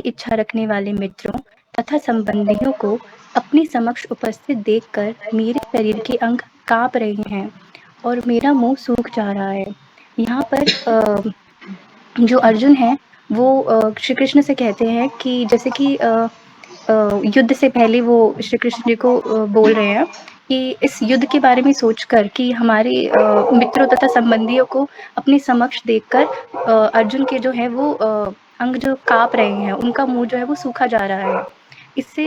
इच्छा रखने वाले मित्रों तथा संबंधियों को अपने समक्ष उपस्थित देखकर मेरे शरीर के अंग काँप रहे हैं और मेरा मुँह सूख जा रहा है। यहाँ पर जो अर्जुन है वो श्री कृष्ण से कहते हैं कि जैसे कि युद्ध से पहले वो श्री कृष्ण जी को बोल रहे हैं कि इस युद्ध के बारे में सोचकर कि हमारे मित्रों तथा संबंधियों को अपने समक्ष देखकर अर्जुन के जो है वो अंग जो काँप रहे हैं, उनका मुँह जो है वो सूखा जा रहा है। इससे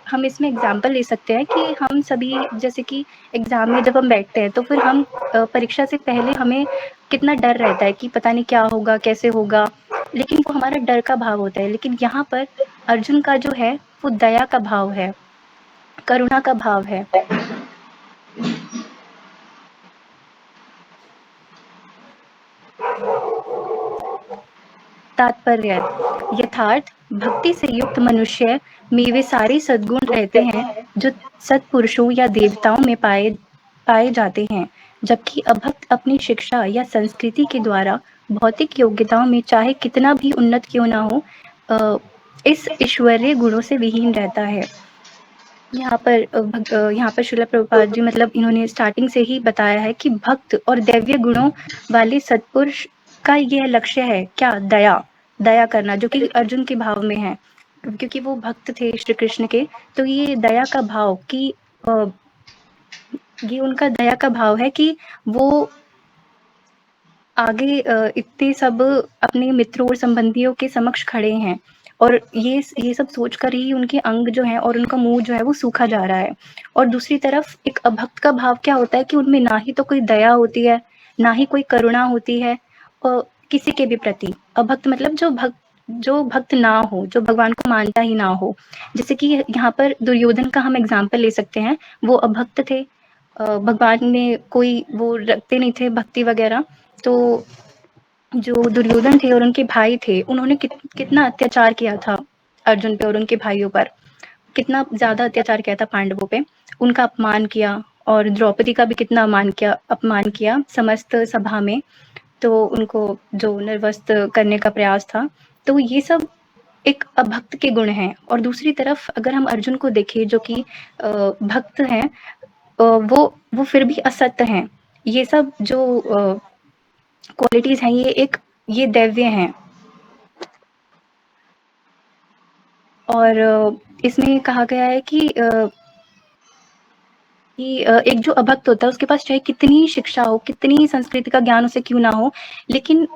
हम इसमें एग्ज़ाम्पल ले सकते हैं कि हम सभी जैसे कि एग्ज़ाम में जब हम बैठते हैं तो फिर हम परीक्षा से पहले हमें कितना डर रहता है कि पता नहीं क्या होगा, कैसे होगा, लेकिन वो हमारा डर का भाव होता है। लेकिन यहाँ पर अर्जुन का जो है वो दया का भाव है, करुणा का भाव है। तात्पर्य यथार्थ भक्ति से युक्त मनुष्य में वे सारे सद्गुण रहते हैं जो सत्पुरुषों या देवताओं में पाए जाते हैं, जबकि अभक्त अपनी शिक्षा या संस्कृति के द्वारा भौतिक योग्यताओं में चाहे कितना भी उन्नत क्यों ना हो, इस ईश्वरीय गुणों से विहीन रहता है। यहाँ पर श्रील प्रभुपाद जी मतलब इन्होंने स्टार्टिंग से ही बताया है कि भक्त और दैवीय गुणों वाले सत्पुरुष का यह लक्ष्य है क्या? दया करना, जो कि अर्जुन के भाव में है। क्योंकि वो भक्त थे श्री कृष्ण के, तो ये दया का भाव कि ये उनका दया का भाव है कि वो आगे इतने सब अपने मित्रों और संबंधियों के समक्ष खड़े हैं और ये सब सोचकर ही उनके अंग जो हैं और उनका मुँह जो है वो सूखा जा रहा है। और दूसरी तरफ एक अभक्त का भाव क्या होता है कि उनमें ना ही तो कोई दया होती है, ना ही कोई करुणा होती है किसी के भी प्रति। अभक्त मतलब जो भक्त ना हो, जो भगवान को मानता ही ना हो। जैसे कि यहाँ पर दुर्योधन का हम एग्ज़ाम्पल ले सकते हैं, वो अभक्त थे। भगवान में कोई वो रखते नहीं थे भक्ति वगैरह। तो जो दुर्योधन थे और उनके भाई थे, उन्होंने कितना अत्याचार किया था अर्जुन पे और उनके भाइयों पर। कितना ज़्यादा अत्याचार किया था पांडवों पे, उनका अपमान किया और द्रौपदी का भी कितना अपमान किया समस्त सभा में, तो उनको जो निर्वस्त्र करने का प्रयास था। तो ये सब एक अभक्त के गुण हैं। और दूसरी तरफ अगर हम अर्जुन को देखें जो कि भक्त हैं, वो फिर भी असत्य हैं। ये सब जो क्वालिटीज़ हैं ये दैव्य हैं। और इसमें कहा गया है कि एक जो अभक्त होता है उसके पास चाहे कितनी शिक्षा हो, कितनी संस्कृति का ज्ञान उसे क्यों ना हो, लेकिन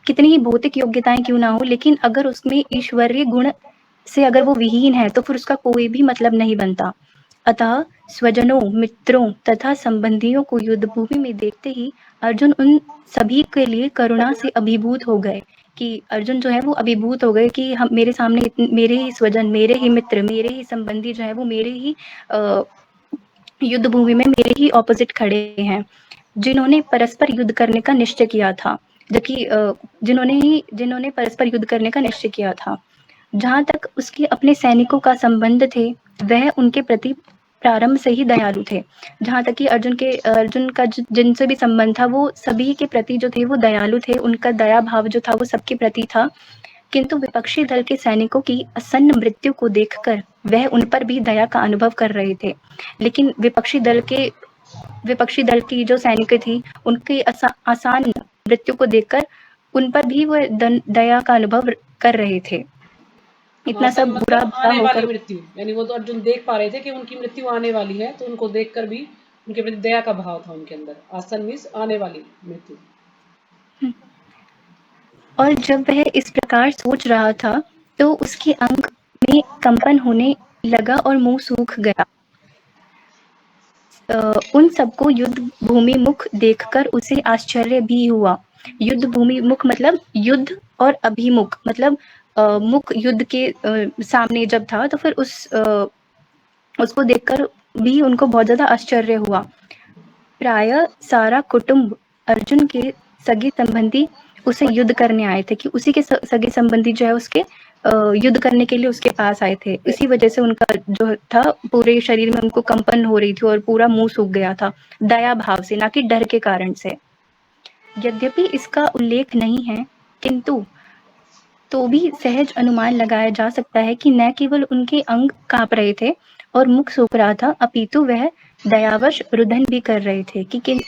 कितनी ही भौतिक योग्यताएँ क्यों ना हो, लेकिन अगर उसमें ईश्वरीय गुण से अगर वो विहीन है तो फिर उसका कोई भी मतलब नहीं बनता। अतः स्वजनों, मित्रों तथा संबंधियों को युद्ध भूमि में देखते ही अर्जुन उन सभी के लिए करुणा से अभिभूत हो गए कि अर्जुन जो है वो अभिभूत हो गए कि हम मेरे सामने मेरे ही स्वजन, मेरे ही मित्र, मेरे ही संबंधी जो है वो मेरे ही युद्ध भूमि में मेरे ही ऑपोजिट खड़े हैं, जिन्होंने परस्पर युद्ध करने का निश्चय किया था। जबकि जिन्होंने परस्पर युद्ध करने का निश्चय किया था। जहाँ तक उसके अपने सैनिकों का संबंध थे, वह उनके प्रति प्रारंभ से ही दयालु थे। जहाँ तक कि अर्जुन का जिनसे भी संबंध था वो सभी के प्रति जो थे वो दयालु थे, उनका दया भाव जो था वो सबके प्रति था। किंतु विपक्षी दल के सैनिकों की आसन्न मृत्यु को देखकर वह उन पर भी दया का अनुभव कर रहे थे। लेकिन विपक्षी दल की जो सैनिक थी उनकी आसान मृत्यु को देखकर उन पर भी वह दया का अनुभव कर रहे थे। इतना सब बुरा आने वाली मृत्यु, यानी वो तो अर्जुन देख पा रहे थे कि उनकी मृत्यु आने वाली है, तो उनको देखकर भी उनके प्रति दया का भाव था उनके अंदर। आसन मीन्स आने वाली मृत्यु। और जब वह इस प्रकार सोच रहा था तो उसके अंग में कंपन होने लगा और मुंह सूख गया। उन सबको युद्ध भूमि मुख देखकर उसे आश्चर्य भी हुआ। युद्ध भूमि मुख मतलब युद्ध और अभिमुख मतलब मुख युद्ध के सामने जब था तो फिर उसको देखकर भी उनको बहुत ज़्यादा आश्चर्य हुआ। प्रायः सारा कुटुंब अर्जुन के सगे संबंधी उसे युद्ध करने आए थे कि उसी के सगे संबंधी जो है उसके युद्ध करने के लिए उसके पास आए थे। इसी वजह से उनका जो था पूरे शरीर में उनको कंपन हो रही थी और पूरा मुँह सूख गया था, दया भाव से, ना कि डर के कारण से। यद्यपि इसका उल्लेख नहीं है, किंतु तो भी सहज अनुमान लगाया जा सकता है कि न केवल उनके अंग काँप रहे थे और मुख सूख रहा था, अपितु वह दयावश रुदन भी कर रहे थे कि ये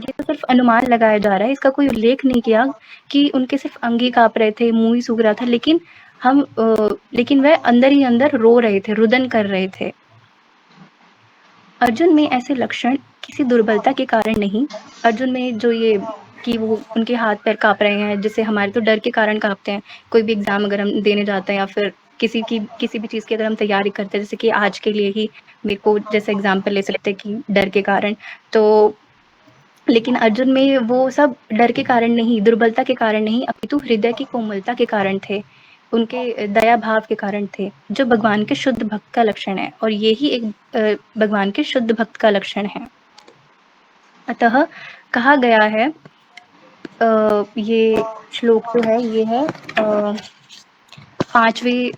तो सिर्फ अनुमान लगाया जा रहा है, इसका कोई उल्लेख नहीं किया कि उनके सिर्फ अंग ही काँप रहे थे, मुँह ही सूख रहा था, लेकिन वह अंदर ही अंदर रो रहे थे, रुदन कर रहे थे। अर्जुन में ऐसे लक्षण किसी दुर्बलता के कारण नहीं, अर्जुन में जो ये कि वो उनके हाथ-पैर काँप रहे हैं, जैसे हमारे तो डर के कारण काँपते हैं। कोई भी एग्ज़ाम अगर हम देने जाते हैं या फिर किसी भी चीज़ की अगर हम तैयारी करते हैं, जैसे कि आज के लिए ही मेरे को जैसे एग्ज़ाम्पल ले सकते हैं कि डर के कारण। तो लेकिन अर्जुन में वो सब डर के कारण नहीं, दुर्बलता के कारण नहीं, अपितु हृदय की कोमलता के कारण थे। उनके दया भाव के कारण थे, जो भगवान के शुद्ध भक्त का लक्षण है और यही एक भगवान के शुद्ध भक्त का लक्षण है। अतः कहा गया है ये श्लोक जो है ये है 5वें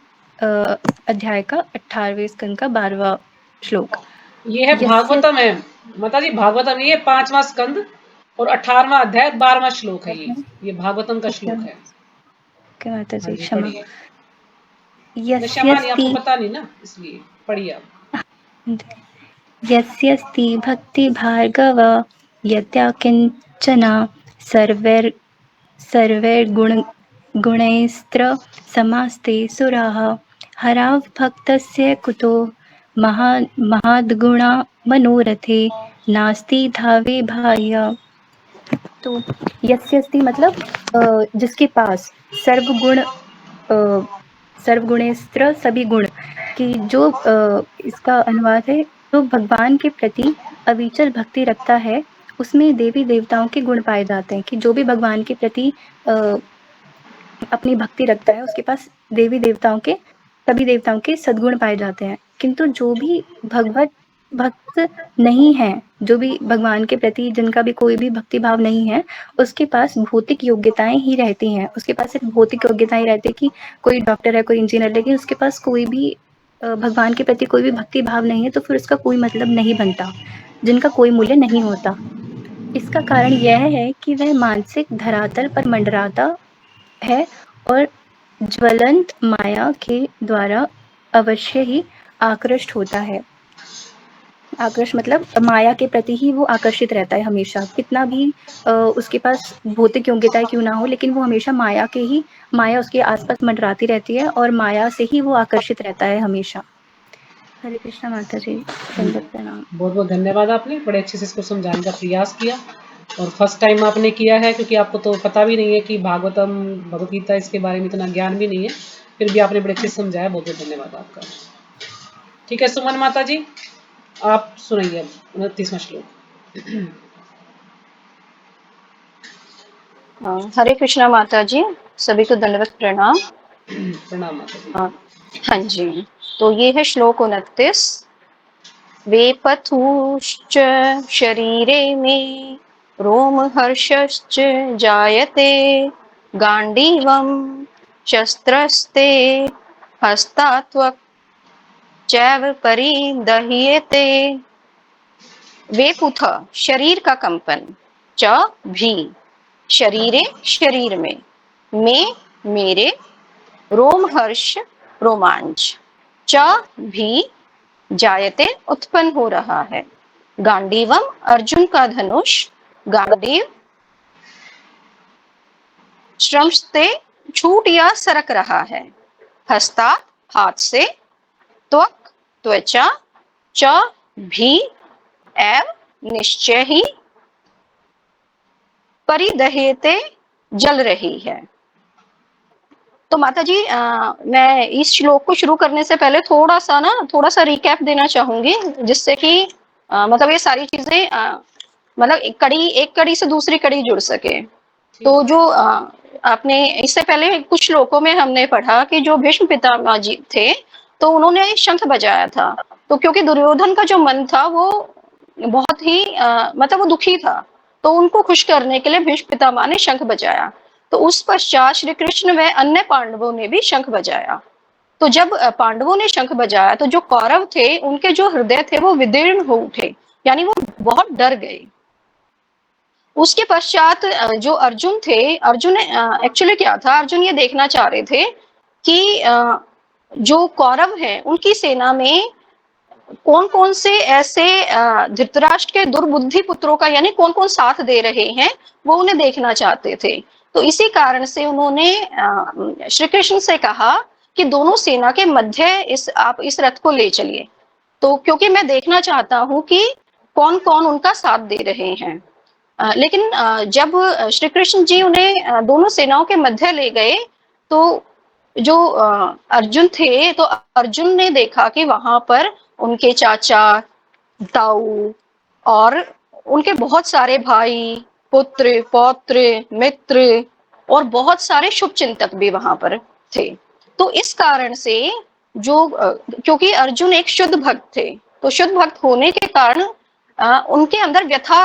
अध्याय का 18वें स्कंद का 12वां श्लोक। ये है भागवतम है माता जी, भागवतम ये 5वां स्कंद और 18वां अध्याय 12वां श्लोक है। ये भागवतम का श्लोक है। क्या माता हाँ जी जी, क्षमा। पढ़िए। क्षमा नहीं, आपको पता नहीं ना, इसलिए पढ़िए आप। यस्यस्ति भक्ति भार्गव यत्याकिंचना सर्वैर्गुणैस्त्र समास्ते सुराः हराव भक्तस्य कुतो महाद्गुणा मनोरथे नास्ति धावे बाह्य। तो यस्यस्ति मतलब जिसके पास सर्वगुणेस्त्र सभी गुण की जो इसका अनुवाद है, जो भगवान के प्रति अविचल भक्ति रखता है, उसमें देवी देवताओं के गुण पाए जाते हैं। कि जो भी भगवान के प्रति अपनी भक्ति रखता है, उसके पास देवी देवताओं के सभी देवताओं के सद्गुण पाए जाते हैं। किंतु जो भी भगवत भक्त नहीं है, जो भी भगवान के प्रति जिनका भी कोई भी भक्ति भाव नहीं है, उसके पास भौतिक योग्यताएं ही रहती हैं। उसके पास सिर्फ भौतिक योग्यताएं रहती है कि कोई डॉक्टर है, कोई इंजीनियर, लेकिन उसके पास कोई भी भगवान के प्रति कोई भी भक्ति भाव नहीं है, तो फिर उसका कोई मतलब नहीं बनता, जिनका कोई मूल्य नहीं होता। इसका कारण यह है कि वह मानसिक धरातल पर मंडराता है और ज्वलंत माया के द्वारा अवश्य ही आकृष्ट होता है। आकृष्ट मतलब माया के प्रति ही वो आकर्षित रहता है हमेशा, कितना भी उसके पास भौतिक योग्यताएं क्यों ना हो, लेकिन वो हमेशा माया उसके आसपास मंडराती रहती है और माया से ही वो आकर्षित रहता है हमेशा। हरे कृष्णा माता जी, दंडवत प्रणाम। बहुत बहुत धन्यवाद, आपने बड़े अच्छे से इसको समझाने का प्रयास किया और फर्स्ट टाइम आपने किया है, क्योंकि आपको तो पता भी नहीं है कि भागवतम भगवत गीता इसके बारे में इतना ज्ञान भी नहीं है, फिर भी आपने बड़े अच्छे से समझाया। बहुत बहुत धन्यवाद आपका। ठीक है सुमन माता जी, आप सुनाइए अब 29वां श्लोक। हरे कृष्णा माता जी, सभी को दंडवत प्रणाम। प्रणाम माता जी। हाँ जी, तो ये है श्लोक 29। वेपथुश्च शरीरे में रोमहर्षश्च जायते गांडीवं शस्त्रस्ते हस्तात्वक चैव परिदह्यते। वेपुथ शरीर का कंपन, च भी शरीरे शरीर में मेरे रोमहर्ष रोमांच, च भी जायते उत्पन्न हो रहा है। गांडीवम अर्जुन का धनुष, गांडीव श्रमस्ते छूट या सरक रहा है। हस्ता हाथ से, त्वक त्वचा, च भी एव निश्चय ही परिदह्यते जल रही है। तो माता जी मैं इस श्लोक को शुरू करने से पहले थोड़ा सा रिकैप देना चाहूंगी, जिससे कि मतलब ये सारी चीजें मतलब एक कड़ी से दूसरी कड़ी जुड़ सके। तो जो आपने इससे पहले कुछ श्लोकों में हमने पढ़ा कि जो भीष्म पितामह जी थे, तो उन्होंने शंख बजाया था। तो क्योंकि दुर्योधन का जो मन था वो बहुत ही मतलब वो दुखी था, तो उनको खुश करने के लिए भीष्म पितामह ने शंख बजाया। तो उस पश्चात श्री कृष्ण व अन्य पांडवों ने भी शंख बजाया। तो जब पांडवों ने शंख बजाया तो जो कौरव थे उनके जो हृदय थे वो विदीर्ण हो उठे, यानी वो बहुत डर गए। उसके पश्चात जो अर्जुन थे, अर्जुन ने एक्चुअली क्या था, अर्जुन ये देखना चाह रहे थे कि जो कौरव हैं उनकी सेना में कौन-कौन से ऐसे धृतराष्ट्र के दुर्बुद्धि पुत्रों का यानी कौन-कौन साथ दे रहे हैं, वो उन्हें देखना चाहते थे। तो इसी कारण से उन्होंने श्री कृष्ण से कहा कि दोनों सेना के मध्य आप इस रथ को ले चलिए। तो क्योंकि मैं देखना चाहता हूँ कि कौन-कौन उनका साथ दे रहे हैं। लेकिन जब श्री कृष्ण जी उन्हें दोनों सेनाओं के मध्य ले गए, तो जो अर्जुन थे, तो अर्जुन ने देखा कि वहां पर उनके चाचा, ताऊ और उनके बहुत सारे भाई, पुत्र, पौत्र, मित्र और बहुत सारे शुभ चिंतक भी वहां पर थे। तो इस कारण से जो क्योंकि अर्जुन एक शुद्ध भक्त थे, तो शुद्ध भक्त होने के कारण उनके अंदर व्यथा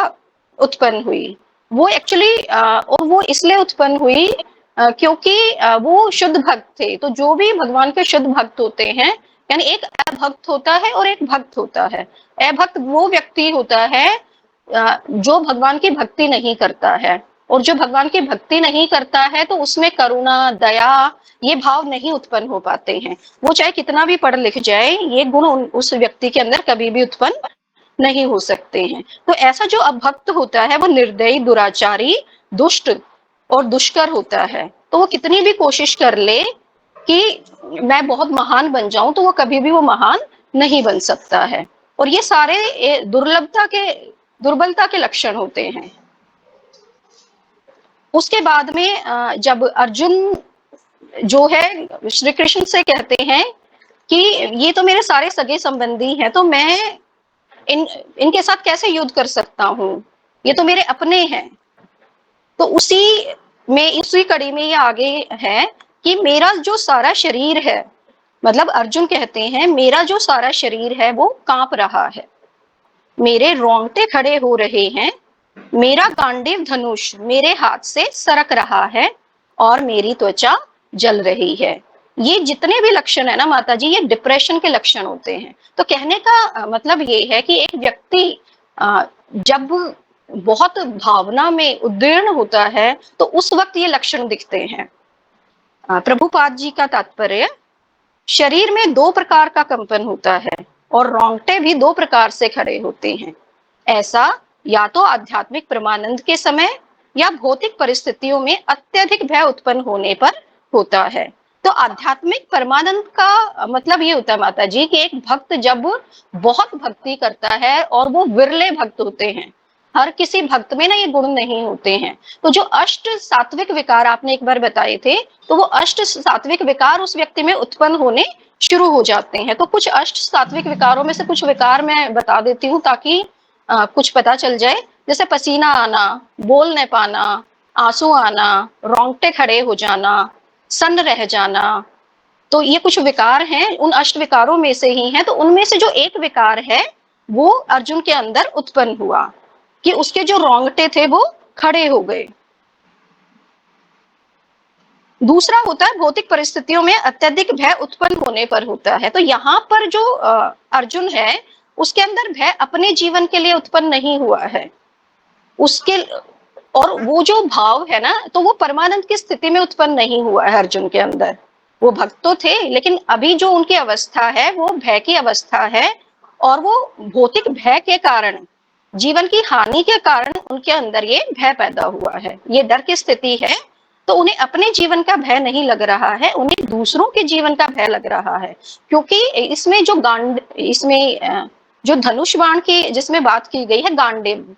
उत्पन्न हुई। वो एक्चुअली और वो इसलिए उत्पन्न हुई क्योंकि वो शुद्ध भक्त थे। तो जो भी भगवान के शुद्ध भक्त होते हैं, यानी एक अभक्त होता है और एक भक्त होता है। अभक्त वो व्यक्ति होता है जो भगवान की भक्ति नहीं करता है, और जो भगवान की भक्ति नहीं करता है तो उसमें करुणा, दया ये भाव नहीं उत्पन्न हो पाते हैं। वो चाहे कितना भी पढ़ लिख जाए, ये गुण उस व्यक्ति के अंदर कभी भी उत्पन्न नहीं हो सकते हैं। तो ऐसा जो अभक्त होता है वो निर्दयी, दुराचारी, दुष्ट और दुष्कर होता है। तो वो कितनी भी कोशिश कर ले कि मैं बहुत महान बन जाऊं, तो वो कभी भी वो महान नहीं बन सकता है। और ये सारे दुर्बलता के लक्षण होते हैं। उसके बाद में जब अर्जुन जो है श्री कृष्ण से कहते हैं कि ये तो मेरे सारे सगे संबंधी हैं, तो मैं इनके साथ कैसे युद्ध कर सकता हूँ, ये तो मेरे अपने हैं। तो इसी कड़ी में ये आगे है कि मेरा जो सारा शरीर है, मतलब अर्जुन कहते हैं मेरा जो सारा शरीर है वो कांप रहा है, मेरे रोंगटे खड़े हो रहे हैं, मेरा गांडीव धनुष मेरे हाथ से सरक रहा है और मेरी त्वचा जल रही है। ये जितने भी लक्षण है ना माता जी, ये डिप्रेशन के लक्षण होते हैं। तो कहने का मतलब ये है कि एक व्यक्ति जब बहुत भावना में उद्दीर्ण होता है तो उस वक्त ये लक्षण दिखते हैं। प्रभुपाद जी का तात्पर्य, शरीर में 2 प्रकार का कंपन होता है और रोंगटे भी 2 प्रकार से खड़े होते हैं। ऐसा या तो आध्यात्मिक परमानंद के समय या भौतिक परिस्थितियों में अत्यधिक भय उत्पन्न होने पर होता है। तो आध्यात्मिक परमानंद का मतलब ये होता है माता जी कि एक भक्त जब बहुत भक्ति करता है, और वो विरले भक्त होते हैं, हर किसी भक्त में ना ये गुण नहीं होते हैं। तो जो अष्ट सात्विक विकार आपने एक बार बताए थे, तो वो अष्ट सात्विक विकार उस व्यक्ति में उत्पन्न होने शुरू हो जाते हैं। तो कुछ अष्ट सात्विक विकारों में से कुछ विकार मैं बता देती हूँ ताकि कुछ पता चल जाए। जैसे पसीना आना, बोल न पाना, आंसू आना, रोंगटे खड़े हो जाना, सन्न रह जाना, तो ये कुछ विकार हैं, उन अष्ट विकारों में से ही हैं। तो उनमें से जो एक विकार है वो अर्जुन के अंदर उत्पन्न हुआ कि उसके जो रोंगटे थे वो खड़े हो गए। दूसरा होता है भौतिक परिस्थितियों में अत्यधिक भय उत्पन्न होने पर होता है। तो यहाँ पर जो अर्जुन है उसके अंदर भय अपने जीवन के लिए उत्पन्न नहीं हुआ है, उसके और वो जो भाव है ना, तो वो परमानंद की स्थिति में उत्पन्न नहीं हुआ है अर्जुन के अंदर। वो भक्त तो थे, लेकिन अभी जो उनकी अवस्था है वो भय की अवस्था है, और वो भौतिक भय के कारण, जीवन की हानि के कारण उनके अंदर ये भय पैदा हुआ है, ये डर की स्थिति है। तो उन्हें अपने जीवन का भय नहीं लग रहा है, उन्हें दूसरों के जीवन का भय लग रहा है। क्योंकि इसमें जो धनुष बाण की जिसमें बात की गई है, गांडीव,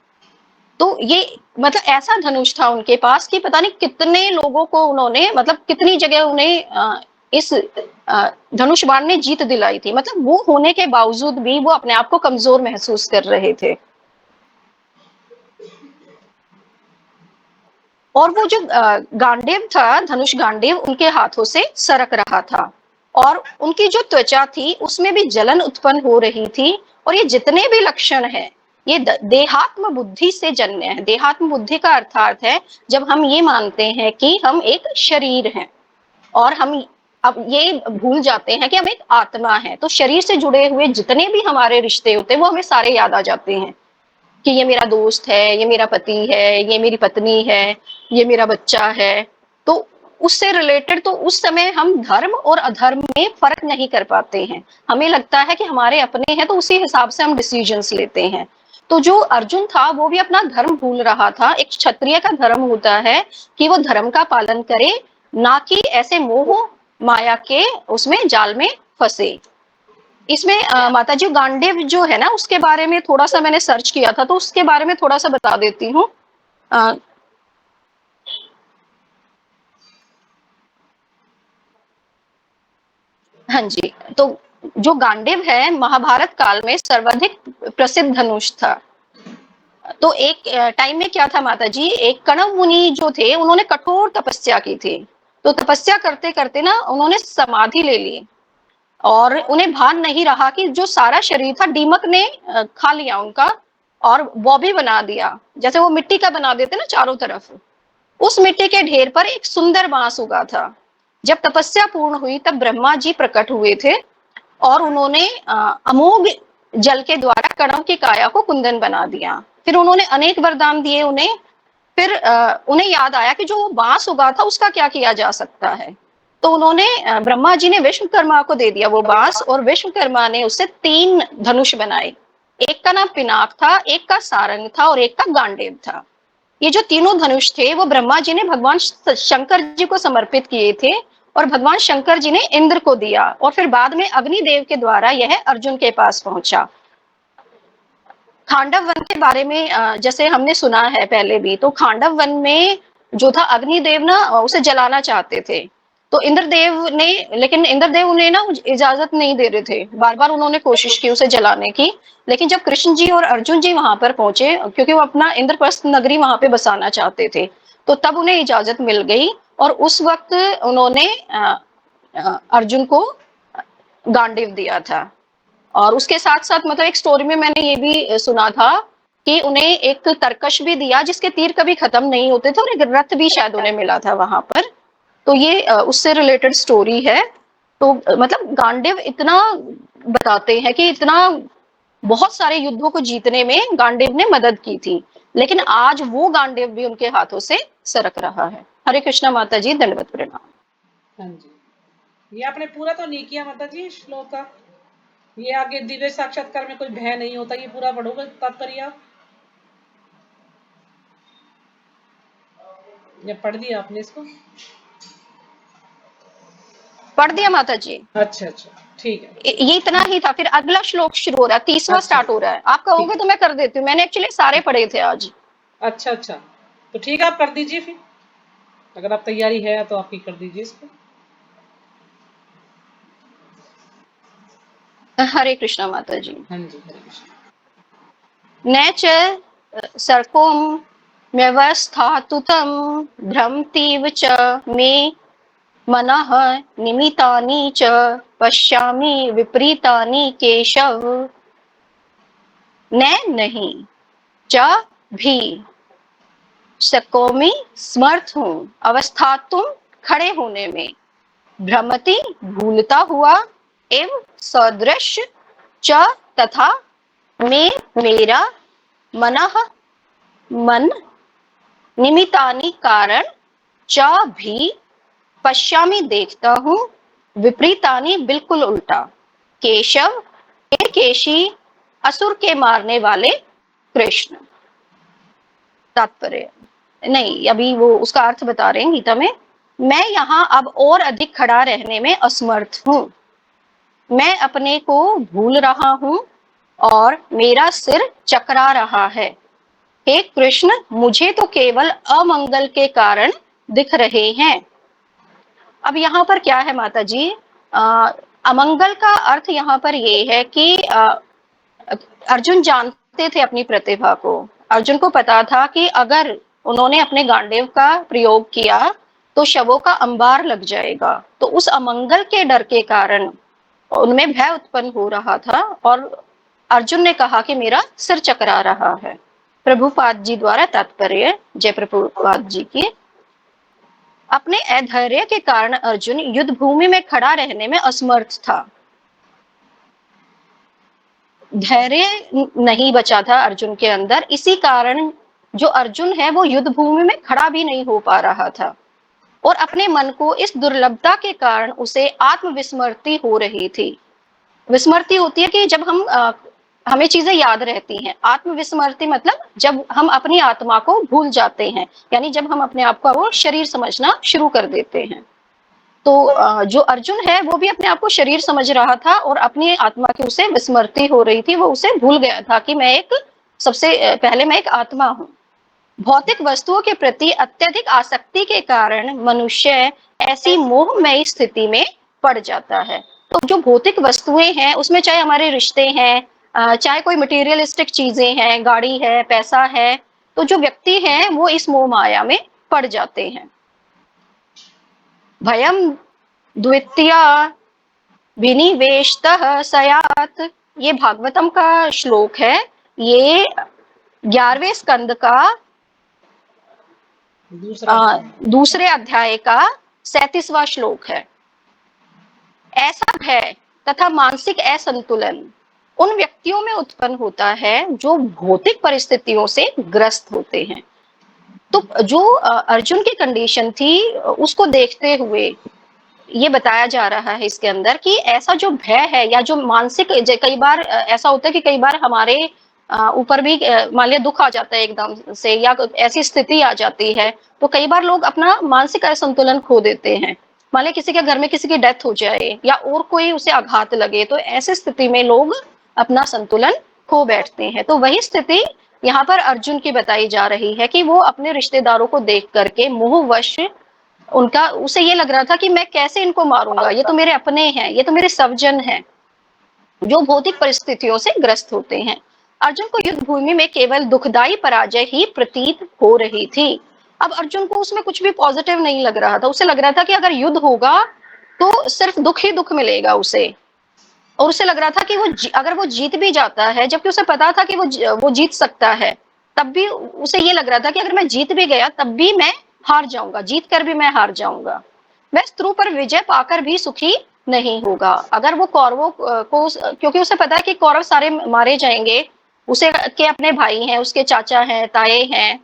तो ये मतलब ऐसा धनुष था उनके पास कि पता नहीं कितने लोगों को उन्होंने, मतलब कितनी जगह उन्हें इस धनुष बाण ने जीत दिलाई थी। मतलब वो होने के बावजूद भी वो अपने आप को कमजोर महसूस कर रहे थे। और वो जो गांडीव था, धनुष गांडीव उनके हाथों से सरक रहा था, और उनकी जो त्वचा थी उसमें भी जलन उत्पन्न हो रही थी। और ये जितने भी लक्षण है ये देहात्म बुद्धि से जन्य है। देहात्म बुद्धि का अर्थात है जब हम ये मानते हैं कि हम एक शरीर हैं, और हम अब ये भूल जाते हैं कि हम एक आत्मा है। तो शरीर से जुड़े हुए जितने भी हमारे रिश्ते होते हैं वो हमें सारे याद आ जाते हैं कि ये मेरा दोस्त है, ये मेरा पति है, ये मेरी पत्नी है, ये मेरा बच्चा है। तो उससे रिलेटेड तो उस समय हम धर्म और अधर्म में फर्क नहीं कर पाते हैं। हमें लगता है कि हमारे अपने हैं तो उसी हिसाब से हम डिसीजंस लेते हैं। तो जो अर्जुन था वो भी अपना धर्म भूल रहा था। एक क्षत्रिय का धर्म होता है कि वो धर्म का पालन करे, ना कि ऐसे मोह माया के उसमें जाल में फंसे। इसमें माता जी गांडीव जो है ना उसके बारे में थोड़ा सा मैंने सर्च किया था, तो उसके बारे में थोड़ा सा बता देती हूँ। हाँ जी, तो जो गांडीव है महाभारत काल में सर्वाधिक प्रसिद्ध धनुष था। तो एक टाइम में क्या था माता जी, एक कणव मुनि जो थे उन्होंने कठोर तपस्या की थी। तो तपस्या करते करते ना उन्होंने समाधि ले ली और उन्हें भान नहीं रहा कि जो सारा शरीर था दीमक ने खा लिया उनका और बॉबी बना दिया, जैसे वो मिट्टी का बना देते ना चारों तरफ। उस मिट्टी के ढेर पर एक सुंदर बांस उगा था। जब तपस्या पूर्ण हुई तब ब्रह्मा जी प्रकट हुए थे और उन्होंने अमोघ जल के द्वारा कणव की काया को कुंदन बना दिया। फिर उन्होंने अनेक वरदान दिए उन्हें। फिर उन्हें याद आया कि जो बांस उगा था उसका क्या किया जा सकता है। तो उन्होंने ब्रह्मा जी ने विश्वकर्मा को दे दिया वो बांस, और विश्वकर्मा ने उससे 3 धनुष बनाए। एक का नाम पिनाक था, एक का सारंग था और एक का गांडीव था। ये जो तीनों धनुष थे वो ब्रह्मा जी ने भगवान शंकर जी को समर्पित किए थे और भगवान शंकर जी ने इंद्र को दिया, और फिर बाद में अग्निदेव के द्वारा यह अर्जुन के पास पहुंचा। खांडव वन के बारे में जैसे हमने सुना है पहले भी, तो खांडव वन में जो था अग्निदेव ना उसे जलाना चाहते थे। तो इंद्रदेव ने, लेकिन इंद्रदेव उन्हें ना इजाजत नहीं दे रहे थे। बार बार उन्होंने कोशिश की उसे जलाने की, लेकिन जब कृष्ण जी और अर्जुन जी वहां पर पहुंचे, क्योंकि वो अपना इंद्रप्रस्थ नगरी वहां पे बसाना चाहते थे, तो तब उन्हें इजाजत मिल गई और उस वक्त उन्होंने अर्जुन को गांडीव दिया था। और उसके साथ साथ मतलब एक स्टोरी में मैंने ये भी सुना था कि उन्हें एक तरकश भी दिया जिसके तीर कभी खत्म नहीं होते थे, और एक रथ भी शायद उन्हें मिला था वहां पर। तो ये उससे रिलेटेड स्टोरी है। तो मतलब गांडीव इतना बताते हैं कि इतना बहुत सारे युद्धों को जीतने में गांडीव ने मदद की थी, लेकिन आज वो गांडीव भी उनके हाथों से सरक रहा है। हरे कृष्णा माता जी, दंडवत प्रणाम। हाँ जी, ये आपने पूरा तो नहीं किया माता जी श्लोक का। ये आगे दिव्य साक्षात्कार में कोई भय नहीं होता, ये पूरा पढ़ोगे तात्पर्य आप? ये पढ़ दिया आपने इसको? पढ़ दिया माता जी। अच्छा अच्छा, ठीक है। ये इतना ही था। फिर अगला श्लोक शुरू हो रहा है, 30वां अच्छा, स्टार्ट हो रहा है। आप कहोगे तो मैं कर देती हूँ, मैंने एक्चुअली सारे पढ़े थे आज। अच्छा अच्छा, तो ठीक है आप कर दीजिए फिर, अगर आप तैयारी है तो आप ही कर दीजिए इसको। हरे कृष्णा माता जी। हाँ जी, हरे कृष्ण। न च सर्कों व्यवस्थातुतं भ्रमतीव च मे मनः निमितानि च पश्यामि विपरीतानि केशव। न नहीं, च भी, सकौमी समर्थ हूं, अवस्था तुम खड़े होने में, भ्रमति भूलता हुआ, एवं सदृश च तथा में मेरा मनः मन, निमितानि कारण च भी, पश्यामि देखता हूं, विपरीतानि बिल्कुल उल्टा, केशव हे केशी, असुर के मारने वाले कृष्ण। तात्पर्य नहीं, अभी वो उसका अर्थ बता रहे हैं गीता में। मैं यहाँ अब और अधिक खड़ा रहने में असमर्थ हूँ, मैं अपने को भूल रहा हूँ और मेरा सिर चकरा रहा है। हे कृष्ण, मुझे तो केवल अमंगल के कारण दिख रहे हैं। अब यहाँ पर क्या है माता जी, अमंगल का अर्थ यहाँ पर ये है कि अर्जुन जानते थे अपनी प्रतिभा को। अर्जुन को पता था कि अगर उन्होंने अपने गांडीव का प्रयोग किया तो शवों का अंबार लग जाएगा। तो उस अमंगल के डर के कारण उनमें भय उत्पन्न हो रहा था और अर्जुन ने कहा कि मेरा सिर चकरा रहा है। प्रभुपाद जी द्वारा तात्पर्य, जय प्रभुपाद जी की। अपने अधैर्य के कारण अर्जुन युद्ध भूमि में खड़ा रहने में असमर्थ था। धैर्य नहीं बचा था अर्जुन के अंदर। इसी कारण जो अर्जुन है वो युद्ध भूमि में खड़ा भी नहीं हो पा रहा था और अपने मन को इस दुर्लभता के कारण उसे आत्मविस्मृति हो रही थी। विस्मृति होती है कि जब हमें चीजें याद रहती हैं। आत्मविस्मृति मतलब जब हम अपनी आत्मा को भूल जाते हैं, यानी जब हम अपने आप को वो शरीर समझना शुरू कर देते हैं। तो जो अर्जुन है वो भी अपने आप को शरीर समझ रहा था और अपनी आत्मा की उसे विस्मृति हो रही थी। वो उसे भूल गया था कि मैं एक पहले मैं एक आत्मा हूँ। भौतिक वस्तुओं के प्रति अत्यधिक आसक्ति के कारण मनुष्य ऐसी मोहमयी स्थिति में पड़ जाता है। तो जो भौतिक वस्तुएं हैं उसमें चाहे हमारे रिश्ते हैं, चाहे कोई मटेरियलिस्टिक चीजें हैं, गाड़ी है, पैसा है, तो जो व्यक्ति हैं वो इस मोह माया में पड़ जाते हैं। भयम द्वितीया विनिवेशतः सयात, ये भागवतम का श्लोक है। ये 11वें स्कंद का दूसरे अध्याय का 37वां श्लोक है। ऐसा भय तथा मानसिक असंतुलन उन व्यक्तियों में उत्पन्न होता है जो भौतिक परिस्थितियों से ग्रस्त होते हैं। तो जो अर्जुन की कंडीशन थी उसको देखते हुए ये बताया जा रहा है इसके अंदर कि ऐसा जो भय है या जो मानसिक, कई बार ऐसा होता है कि कई बार हमारे ऊपर भी मान लिया दुख आ जाता है एकदम से या ऐसी स्थिति आ जाती है, तो कई बार लोग अपना मानसिक असंतुलन खो देते हैं। मान लिया किसी के घर में किसी की डेथ हो जाए या और कोई उसे आघात लगे, तो ऐसी स्थिति में लोग अपना संतुलन खो बैठते हैं। तो वही स्थिति यहाँ पर अर्जुन की बताई जा रही है कि वो अपने रिश्तेदारों को देख करके मोहवश उसे ये लग रहा था कि मैं कैसे इनको मारूंगा, ये तो मेरे अपने हैं, ये तो मेरे स्वजन हैं, जो भौतिक परिस्थितियों से ग्रस्त होते हैं। अर्जुन को युद्ध भूमि में केवल दुखदाई पराजय ही प्रतीत हो रही थी। अब अर्जुन को उसमें कुछ भी पॉजिटिव नहीं लग रहा था। उसे लग रहा था कि अगर युद्ध होगा तो सिर्फ दुख ही दुख मिलेगा उसे, और उसे लग रहा था कि अगर वो जीत भी जाता है, जबकि उसे पता था कि वो जीत सकता है, तब भी उसे ये लग रहा था कि अगर मैं जीत भी गया तब भी मैं हार जाऊंगा, जीत कर भी मैं हार जाऊंगा। वह शत्रु पर विजय पाकर भी सुखी नहीं होगा। अगर वो कौरवों को, क्योंकि उसे पता है कि कौरव सारे मारे जाएंगे, उसे के अपने भाई हैं, उसके चाचा हैं, ताए हैं,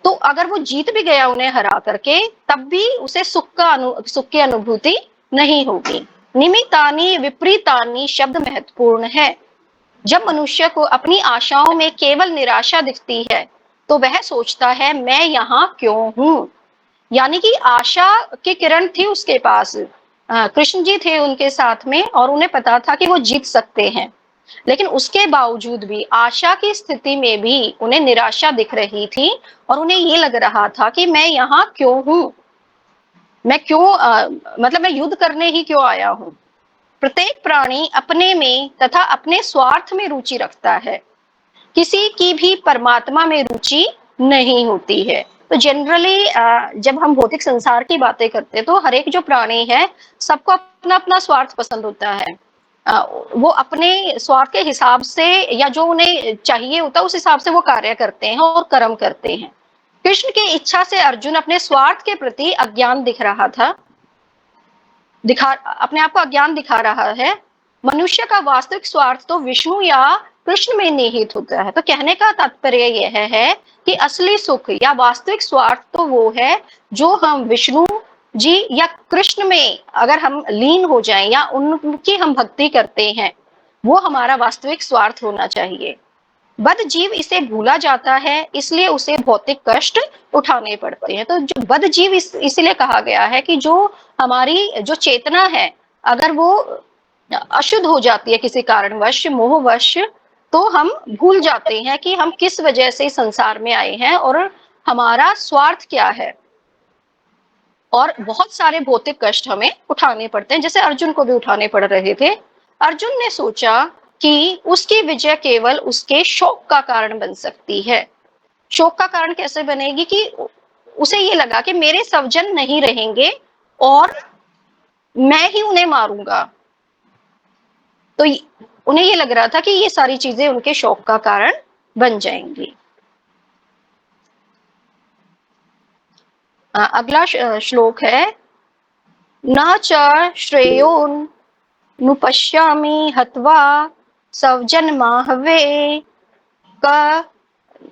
तो अगर वो जीत भी गया उन्हें हरा करके, तब भी उसे सुख की अनुभूति नहीं होगी। निमित्तानि विपरीतानि शब्द महत्वपूर्ण है। जब मनुष्य को अपनी आशाओं में केवल निराशा दिखती है तो वह सोचता है मैं यहाँ क्यों हूँ। यानी कि आशा की किरण थी उसके पास, कृष्ण जी थे उनके साथ में और उन्हें पता था कि वो जीत सकते हैं, लेकिन उसके बावजूद भी आशा की स्थिति में भी उन्हें निराशा दिख रही थी और उन्हें ये लग रहा था कि मैं यहाँ क्यों हूँ, मैं क्यों मतलब मैं युद्ध करने ही क्यों आया हूँ। प्रत्येक प्राणी अपने में तथा अपने स्वार्थ में रुचि रखता है, किसी की भी परमात्मा में रुचि नहीं होती है। तो जनरली जब हम भौतिक संसार की बातें करते हैं तो हर एक जो प्राणी है सबको अपना अपना स्वार्थ पसंद होता है। वो अपने स्वार्थ के हिसाब से या जो उन्हें चाहिए होता है उस हिसाब से वो कार्य करते हैं और कर्म करते हैं। कृष्ण की इच्छा से अर्जुन अपने स्वार्थ के प्रति अज्ञान दिख रहा था, अपने आप को अज्ञान दिखा रहा है। मनुष्य का वास्तविक स्वार्थ तो विष्णु या कृष्ण में निहित होता है। तो कहने का तात्पर्य यह है कि असली सुख या वास्तविक स्वार्थ तो वो है जो हम विष्णु जी या कृष्ण में अगर हम लीन हो जाएं या उनकी हम भक्ति करते हैं, वो हमारा वास्तविक स्वार्थ होना चाहिए। बद्ध जीव इसे भूला जाता है, इसलिए उसे भौतिक कष्ट उठाने पड़ते हैं। तो जो बद्ध जीव इसलिए कहा गया है कि जो हमारी जो चेतना है अगर वो अशुद्ध हो जाती है किसी कारणवश, मोहवश, तो हम भूल जाते हैं कि हम किस वजह से संसार में आए हैं और हमारा स्वार्थ क्या है, और बहुत सारे भौतिक कष्ट हमें उठाने पड़ते हैं, जैसे अर्जुन को भी उठाने पड़ रहे थे। अर्जुन ने सोचा कि उसकी विजय केवल उसके शोक का कारण बन सकती है। शोक का कारण कैसे बनेगी कि उसे ये लगा कि मेरे स्वजन नहीं रहेंगे और मैं ही उन्हें मारूंगा। तो उन्हें ये लग रहा था कि ये सारी चीजें उनके शोक का कारण बन जाएंगी। अगला श्लोक है, न च श्रेयोनुपश्यामि हत्वा सवजन माहवे का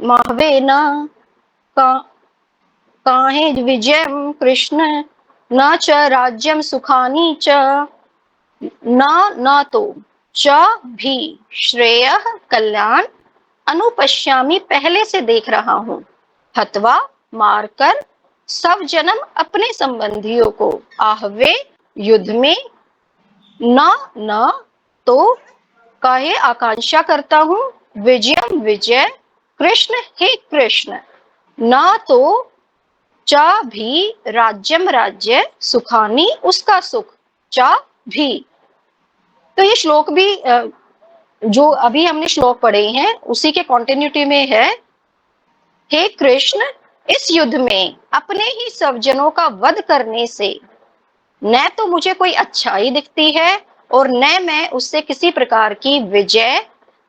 माहवे न का काहे विजयम कृष्ण न च राज्यम सुखानि च न तो च भी श्रेय कल्याण अनुपश्यामी पहले से देख रहा हूं, हत्वा मारकर सब जन्म अपने संबंधियों को आहवे युद्ध में न तो काहे आकांक्षा करता हूं, विजयम विजय कृष्ण हे कृष्ण न तो चा भी राज्यम राज्य सुखानी उसका सुख चा भी। तो ये श्लोक भी जो अभी हमने श्लोक पढ़े हैं उसी के कॉन्टिन्यूटी में है। हे कृष्ण, इस युद्ध में अपने ही स्वजनों का वध करने से न तो मुझे कोई अच्छाई दिखती है और न मैं उससे किसी प्रकार की विजय,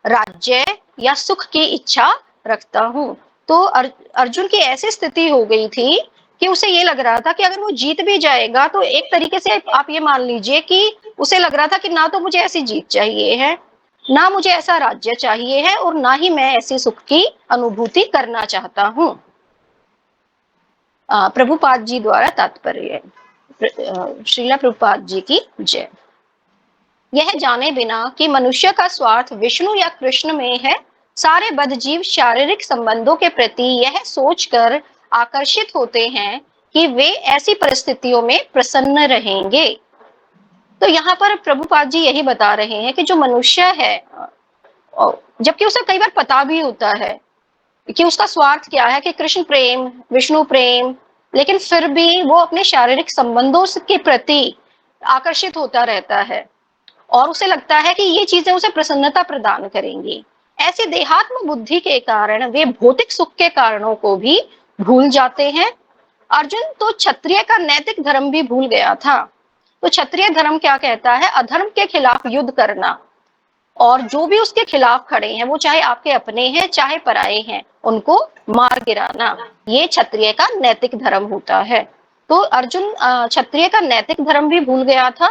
राज्य या सुख की इच्छा रखता हूं। तो अर्जुन की ऐसी स्थिति हो गई थी कि उसे ये लग रहा था कि अगर वो जीत भी जाएगा तो एक तरीके से आप ये मान लीजिए कि उसे लग रहा था कि ना तो मुझे ऐसी जीत चाहिए है, ना मुझे ऐसा राज्य चाहिए है और ना ही मैं ऐसी सुख की अनुभूति करना चाहता हूं। प्रभुपाद जी द्वारा तात्पर्य, श्रीला प्रभुपाद जी की जय। यह जाने बिना कि मनुष्य का स्वार्थ विष्णु या कृष्ण में है, सारे बद्धजीव शारीरिक संबंधों के प्रति यह सोचकर आकर्षित होते हैं कि वे ऐसी परिस्थितियों में प्रसन्न रहेंगे। तो यहाँ पर प्रभुपाद जी यही बता रहे हैं कि जो मनुष्य है, जबकि उसे कई बार पता भी होता है कि उसका स्वार्थ क्या है, कि कृष्ण प्रेम, विष्णु प्रेम, लेकिन फिर भी वो अपने शारीरिक संबंधों के प्रति आकर्षित होता रहता है और उसे लगता है कि ये चीजें उसे प्रसन्नता प्रदान करेंगी। ऐसी देहात्म बुद्धि के कारण वे भौतिक सुख के कारणों को भी भूल जाते हैं। अर्जुन तो क्षत्रिय का नैतिक धर्म भी भूल गया था। तो क्षत्रिय धर्म क्या कहता है? अधर्म के खिलाफ युद्ध करना, और जो भी उसके खिलाफ खड़े हैं, वो चाहे आपके अपने हैं चाहे पराये हैं, उनको मार गिराना, ये क्षत्रिय का नैतिक धर्म होता है। तो अर्जुन क्षत्रिय का नैतिक धर्म भी भूल गया था।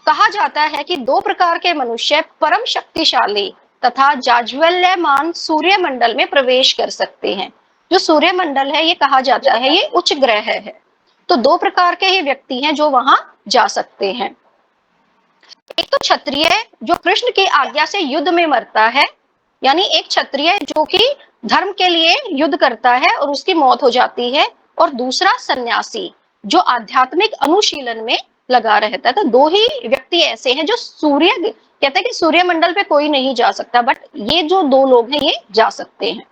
कहा जाता है कि दो प्रकार के मनुष्य परम शक्तिशाली तथा जाज्वल्यमान सूर्य मंडल में प्रवेश कर सकते हैं। जो सूर्य मंडल है ये कहा जाता है ये उच्च ग्रह है। तो दो प्रकार के ही व्यक्ति हैं जो वहां जा सकते हैं। एक तो क्षत्रिय जो कृष्ण की आज्ञा से युद्ध में मरता है, यानी एक क्षत्रिय जो कि धर्म के लिए युद्ध करता है और उसकी मौत हो जाती है, और दूसरा सन्यासी जो आध्यात्मिक अनुशीलन में लगा रहता है। तो दो ही व्यक्ति ऐसे हैं जो सूर्य कहते हैं कि सूर्य मंडल पे कोई नहीं जा सकता, बट ये जो दो लोग हैं ये जा सकते हैं।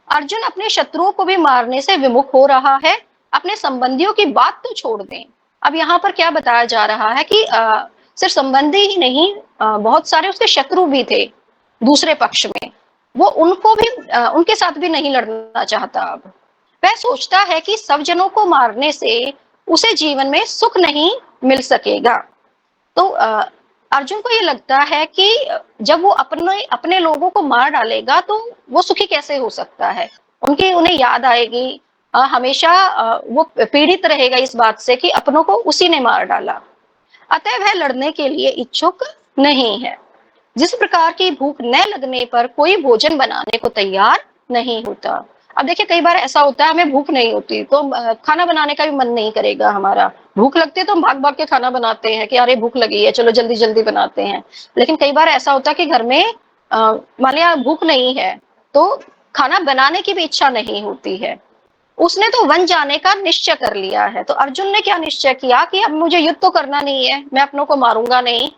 अर्जुन अपने शत्रुओं को भी मारने से विमुख हो रहा है। अपने संबंधियों की बात तो छोड़ दें, अब यहाँ पर क्या बताया जा रहा है कि सिर्फ संबंधी ही नहीं, बहुत सारे उसके शत्रु भी थे दूसरे पक्ष में, वो उनको भी उनके साथ भी नहीं लड़ना चाहता। अब वह सोचता है कि सब जनों को मारने से उसे जीवन में सुख नहीं मिल सकेगा। तो अर्जुन को ये लगता है कि जब वो अपने लोगों को मार डालेगा तो वो सुखी कैसे हो सकता है। उन्हें याद आएगी, हमेशा वो पीड़ित रहेगा इस बात से कि अपनों को उसी ने मार डाला। अतः वह लड़ने के लिए इच्छुक नहीं है। जिस प्रकार की भूख न लगने पर कोई भोजन बनाने को तैयार नहीं होता। अब देखिए कई बार ऐसा होता है हमें भूख नहीं होती तो खाना बनाने का भी मन नहीं करेगा हमारा। भूख लगती है तो हम भाग भाग के खाना बनाते हैं कि अरे भूख लगी है चलो जल्दी जल्दी बनाते हैं। लेकिन कई बार ऐसा होता है कि घर में मान लिया भूख नहीं है तो खाना बनाने की भी इच्छा नहीं होती है। उसने तो वन जाने का निश्चय कर लिया है। तो अर्जुन ने क्या निश्चय किया कि अब मुझे युद्ध तो करना नहीं है, मैं अपनों को मारूंगा नहीं,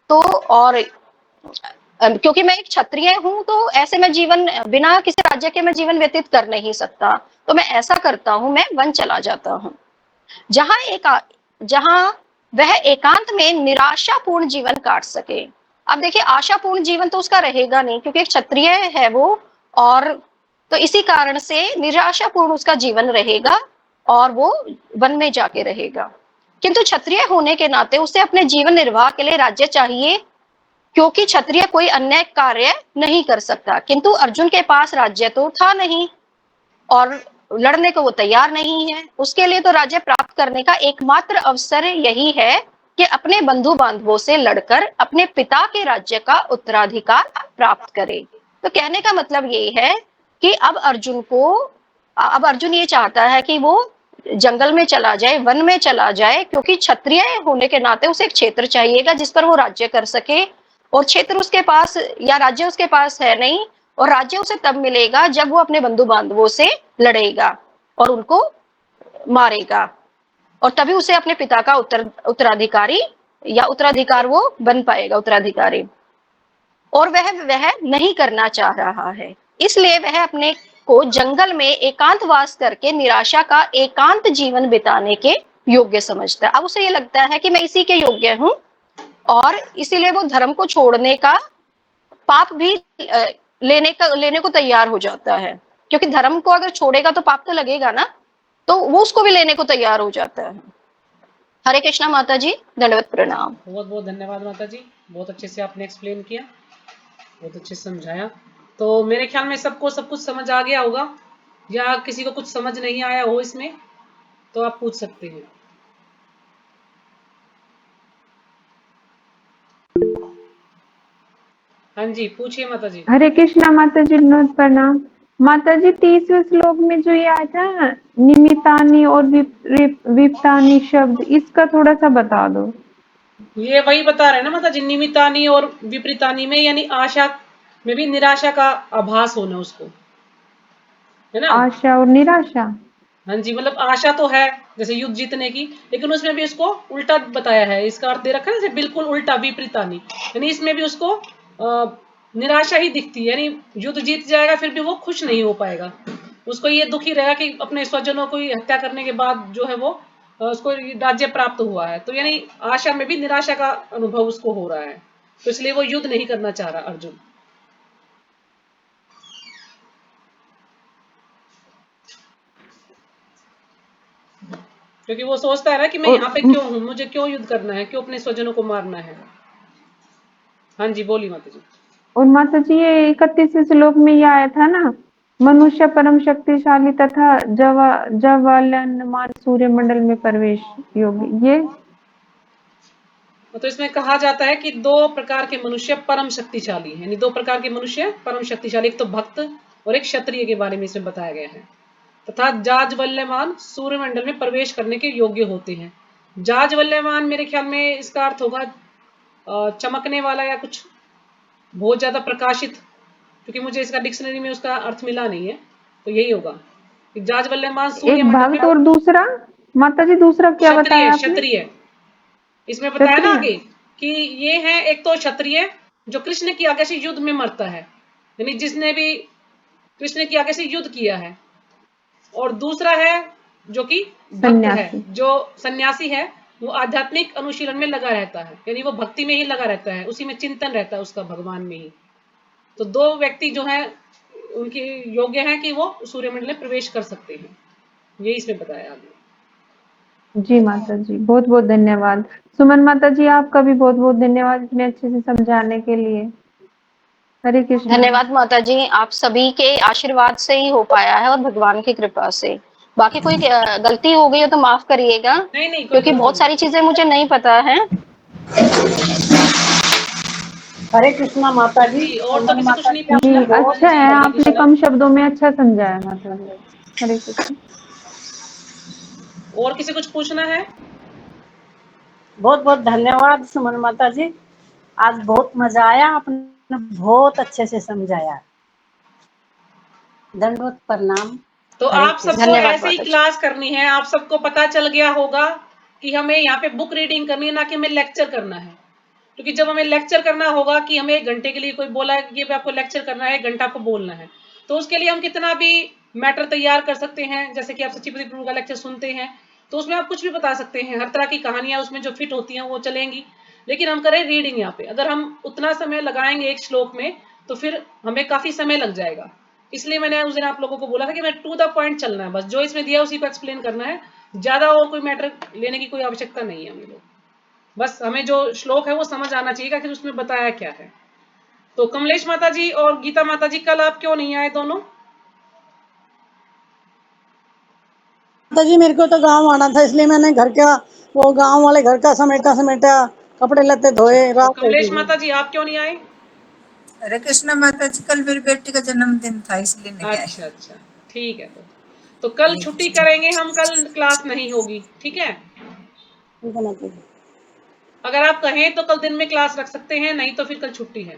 तो और क्योंकि मैं एक क्षत्रिय हूं तो ऐसे में जीवन बिना किसी राज्य के मैं जीवन व्यतीत कर नहीं सकता। तो मैं ऐसा करता हूं, मैं वन चला जाता हूं जहां वह एकांत में निराशापूर्ण जीवन काट सके। अब देखिए आशापूर्ण जीवन तो उसका रहेगा नहीं क्योंकि एक क्षत्रिय है वो, और तो इसी कारण से निराशापूर्ण उसका जीवन रहेगा और वो वन में जाके रहेगा। किंतु क्षत्रिय होने के नाते उसे अपने जीवन निर्वाह के लिए राज्य चाहिए, क्योंकि क्षत्रिय कोई अन्य कार्य नहीं कर सकता। किंतु अर्जुन के पास राज्य तो था नहीं और लड़ने को वो तैयार नहीं है। उसके लिए तो राज्य प्राप्त करने का एकमात्र अवसर यही है कि अपने बंधु बांधवों से लड़कर अपने पिता के राज्य का उत्तराधिकार प्राप्त करे। तो कहने का मतलब ये है कि अब अर्जुन ये चाहता है कि वो जंगल में चला जाए, वन में चला जाए, क्योंकि क्षत्रिय होने के नाते उसे एक क्षेत्र चाहिएगा जिस पर वो राज्य कर सके, और क्षेत्र उसके पास या राज्य उसके पास है नहीं, और राज्य उसे तब मिलेगा जब वो अपने बंधु बांधवों से लड़ेगा और उनको मारेगा, और तभी उसे अपने पिता का उत्तराधिकारी या उत्तराधिकार वो बन पाएगा, उत्तराधिकारी। और वह नहीं करना चाह रहा है, इसलिए वह अपने को जंगल में एकांतवास करके निराशा का एकांत जीवन बिताने के योग्य समझता है। अब उसे ये लगता है कि मैं इसी के योग्य हूँ, और इसीलिए वो धर्म को छोड़ने का पाप भी लेने को तैयार हो जाता है, क्योंकि धर्म को अगर छोड़ेगा तो पाप तो लगेगा ना, तो वो उसको भी लेने को तैयार हो जाता है। हरे कृष्णा माता जी, दंडवत प्रणाम। बहुत बहुत धन्यवाद माता जी, बहुत अच्छे से आपने एक्सप्लेन किया, बहुत अच्छे से समझाया। तो मेरे ख्याल में सबको सब कुछ समझ आ गया होगा, या किसी को कुछ समझ नहीं आया हो इसमें तो आप पूछ सकते हैं। हाँ जी, पूछिए माता जी। हरे कृष्णा माता जी, नमः प्रणाम। माता जी 30वें श्लोक में जो ये आया था निमितानी और विपतानी शब्द, इसका थोड़ा सा बता दो। ये वही बता रहे हैं ना माता जी, निमितानी और विपरीतानी में, यानी आशा में भी निराशा का आभास होना उसको, है ना। आशा और निराशा। हाँ जी, मतलब आशा तो है जैसे युद्ध जीतने की, लेकिन उसमें भी उसको उल्टा बताया है, इसका अर्थ दे रखा है जैसे बिल्कुल उल्टा, विपरीतानी, यानी इसमें भी उसको निराशा ही दिखती है, यानी युद्ध जीत जाएगा फिर भी वो खुश नहीं हो पाएगा, उसको ये दुखी रहेगा कि अपने स्वजनों को हत्या करने के बाद जो है वो उसको राज्य प्राप्त हुआ है, तो यानी आशा में भी निराशा का अनुभव उसको हो रहा है, तो इसलिए वो युद्ध नहीं करना चाह रहा अर्जुन। क्योंकि वो सोचता है ना कि मैं यहाँ पे क्यों हूँ, मुझे क्यों युद्ध करना है, क्यों अपने स्वजनों को मारना है। हाँ जी, बोली माता जी। और माता जी ये 31वें श्लोक में ये आया था ना, मनुष्य परम शक्तिशाली तथा जवालयमान सूर्य मंडल में प्रवेश योग्य, ये तो इसमें कहा जाता है कि दो प्रकार के मनुष्य परम शक्तिशाली हैं, यानी दो प्रकार के मनुष्य परम शक्तिशाली, एक तो भक्त और एक क्षत्रिय के बारे में इसमें बताया गया है, तथा जाज्वल्यमान सूर्यमंडल में प्रवेश करने के योग्य होते हैं। जाज्वल्यमान मेरे ख्याल में इसका अर्थ होगा चमकने वाला या कुछ बहुत ज्यादा प्रकाशित, क्योंकि मुझे इसका डिक्शनरी में उसका अर्थ मिला नहीं है, तो यही होगा कि जाज्वल्यमान एक सूर्यमंडल भक्त में। और दूसरा माता जी दूसरा क्या क्षत्रिय, बताया आपने? क्षत्रिय इसमें बताया ना क्षत्रिय। आगे कि ये है एक तो क्षत्रिय जो कृष्ण की आज्ञा से युद्ध में मरता है, यानी जिसने भी कृष्ण की आज्ञा से युद्ध किया है, और दूसरा है जो कि भक्त है, सन्यासी। जो सन्यासी है, वो आध्यात्मिक अनुशीलन में लगा रहता है, यानी वो भक्ति में ही लगा रहता है, उसी में चिंतन रहता है उसका भगवान में ही। तो दो व्यक्ति जो है उनके योग्य है कि वो सूर्यमंडल में प्रवेश कर सकते हैं, यही इसमें बताया आगे। जी माता जी, बहुत बहुत धन्यवाद। सुमन माता जी आपका भी बहुत बहुत धन्यवाद इतने अच्छे से समझाने के लिए। हरे कृष्णा। धन्यवाद माता जी, आप सभी के आशीर्वाद से ही हो पाया है और भगवान की कृपा से। बाकी कोई गलती हो गई हो तो माफ करिएगा, नहीं नहीं, कोई क्योंकि गलती बहुत सारी नहीं। चीजें मुझे नहीं पता है। हरे कृष्णा माता जी। जी, और तो सुमन किसी कुछ माता नहीं जी जी आपने पूछना। हाँ बहुत अच्छा जी, है, हरे आपने कृष्णा। कम शब्दों में अच्छा समझाया माता जी। हरे कृष्ण। और किसी कुछ पूछना है? बहुत बहुत धन्यवाद सुमन माता जी, आज बहुत मजा आया, आपने बहुत अच्छे से समझाया। दंडवत प्रणाम। तो हरे आप सबको कृष्ण। धन्यवाद ऐसे ही माता जी। क्लास करनी है, आप सबको पता चल गया होगा कि हमें यहाँ पे बुक रीडिंग करनी है, ना कि हमें लेक्चर करना है। क्योंकि जब हमें लेक्चर करना होगा कि हमें 1 घंटे के लिए कोई बोला है कि ये आपको लेक्चर करना है, 1 घंटा आपको बोलना है, तो उसके लिए हम कितना भी मैटर तैयार कर सकते हैं, जैसे कि आप सच्चिपति प्रभु का लेक्चर सुनते हैं तो उसमें आप कुछ भी बता सकते हैं, हर तरह की कहानियां उसमें जो फिट होती हैं वो चलेंगी, लेकिन हम करें रीडिंग यहाँ पे, अगर हम उतना समय लगाएंगे एक श्लोक में तो फिर हमें काफी समय लग जाएगा। इसलिए मैंने उस दिन आप लोगों को बोला था कि मैं टू द पॉइंट चलना है, बस जो इसमें दिया उसी को एक्सप्लेन करना है, ज्यादा और कोई मैटर लेने की कोई आवश्यकता नहीं है हमें लोग, बस हमें जो श्लोक है वो समझ आना चाहिए कि उसमें बताया क्या है। तो कमलेश माता जी और गीता माता जी कल आप क्यों नहीं आए दोनों? माता जी मेरे को तो गांव आना था, इसलिए मैंने घर का वो गांव वाले घर का समेटा कपड़े लत्ते धोए, तो रात हो कमलेश गई। माता जी आप क्यों नहीं आए? हरे कृष्णा माता जी, कल मेरी बेटी का जन्मदिन था इसलिए नहीं आई। अच्छा अच्छा, ठीक है। तो कल हरे छुट्टी कृष्णा। करेंगे हम, कल क्लास नहीं होगी, ठीक है? ठीक है माता जी। अगर आप कहें तो कल दिन में क्लास रख सकते हैं, नहीं तो फिर कल छुट्टी है।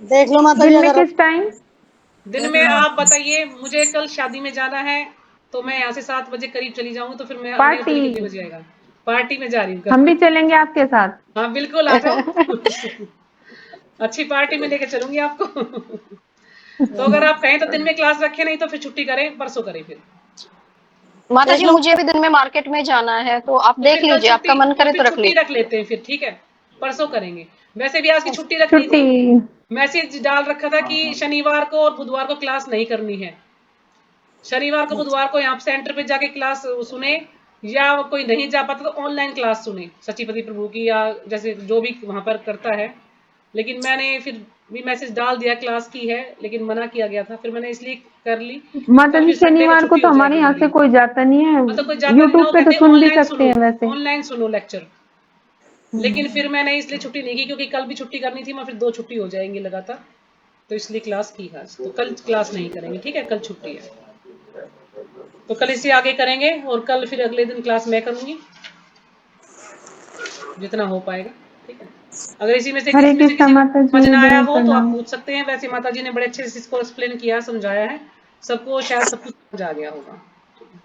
देख लो माता जी दिन में अगर किस टाइम? दिन देख में लो आप आप। बताइए, मुझे कल शादी में जाना है, तो मैं यहाँ से 7 बजे करीब चली जाऊंगी, तो फिर मैं आने का फिर पार्टी। कितने बजे आएगा? पार्टी में जा रही हूँ हम भी कल। चलेंगे आपके साथ। हाँ बिल्कुल आ जाओ। अच्छी पार्टी में लेके चलूंगी आपको। तो अगर आप कहें तो दिन में क्लास रखें, नहीं तो फिर छुट्टी करें, परसों करें फिर। माता देख जी लो। मुझे भी दिन में मार्केट में जाना है, तो आप तो देख फिर कल लीजिए, छुट्टी, आपका मन तो करे फिर तो रख छुट्टी रख लीजिए। लेते हैं फिर, ठीक है? परसों करेंगे। वैसे भी आज की छुट्टी रखनी छुट्टी। थी, मैसेज डाल रखा था कि शनिवार को और बुधवार को क्लास नहीं करनी है। शनिवार को बुधवार को यहाँ सेंटर पे जाके क्लास सुने, या कोई नहीं जा पाता तो ऑनलाइन क्लास सुने सचिपति प्रभु की, या जैसे जो भी वहां पर करता है। लेकिन मैंने फिर भी मैसेज डाल दिया क्लास की है, लेकिन मना किया गया था, फिर मैंने इसलिए कर ली कि माता कल जी फिर संडे को शनिवार को छुट्टी तो हो हमारे जाएगी यहाँ से हमारी। कोई जाता नहीं है। हाँ तो कोई जाता नहीं ना, यूट्यूब वो पे तो कहते सुन भी ऑनलाइन सकते सुनो, हैं वैसे। ऑनलाइन सुनो लेक्चर। लेकिन फिर मैंने इसलिए छुट्टी नहीं की, क्योंकि कल भी छुट्टी करनी थी, मैं फिर 2 छुट्टी हो जाएंगी लगातार, तो इसलिए क्लास की आज। तो कल क्लास नहीं करेंगे, ठीक है? कल छुट्टी है, तो कल इससे आगे करेंगे, और कल फिर अगले दिन क्लास मैं करूंगी, जितना हो पाएगा, ठीक है? अगर इसी में से हरे इसमें से कृष्णा किसी में माता जी, समझ ना आया दंड हो तो आप प्रणाम। पूछ सकते हैं। वैसे माता जी ने बड़े अच्छे से इसको एक्सप्लेन किया, समझाया है, सबको शायद सब कुछ समझ आ गया होगा।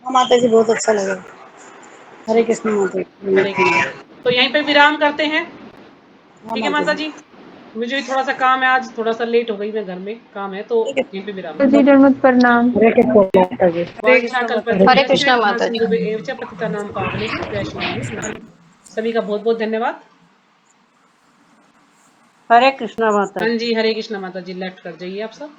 हाँ माता जी बहुत अच्छा लगा। हरे ठीक है, कृष्ण माता हरे जी। कृष्ण। तो यहीं पे विराम करते हैं, हाँ ठीक है माता माता जी। जी? मुझे भी थोड़ा सा काम है, आज थोड़ा सा लेट हो गई, मैं घर में काम है, तो ठीक है यहीं पे विराम माता जी करते हैं। दंड प्रणाम। हरे कृष्ण माता जी। हरे कृष्ण माता जी। हरे वाञ्छाकल्पतरुभ्यश्च कृष्णा कृपा माता जी। सिन्धुभ्य एव च पतितानां पावनेभ्यो वैष्णवेभ्यो नमः। सभी का बहुत बहुत धन्यवाद। हरे कृष्णा माता हाँ जी। जी, हरे कृष्णा माता जी, लेफ्ट कर जाइए आप सब।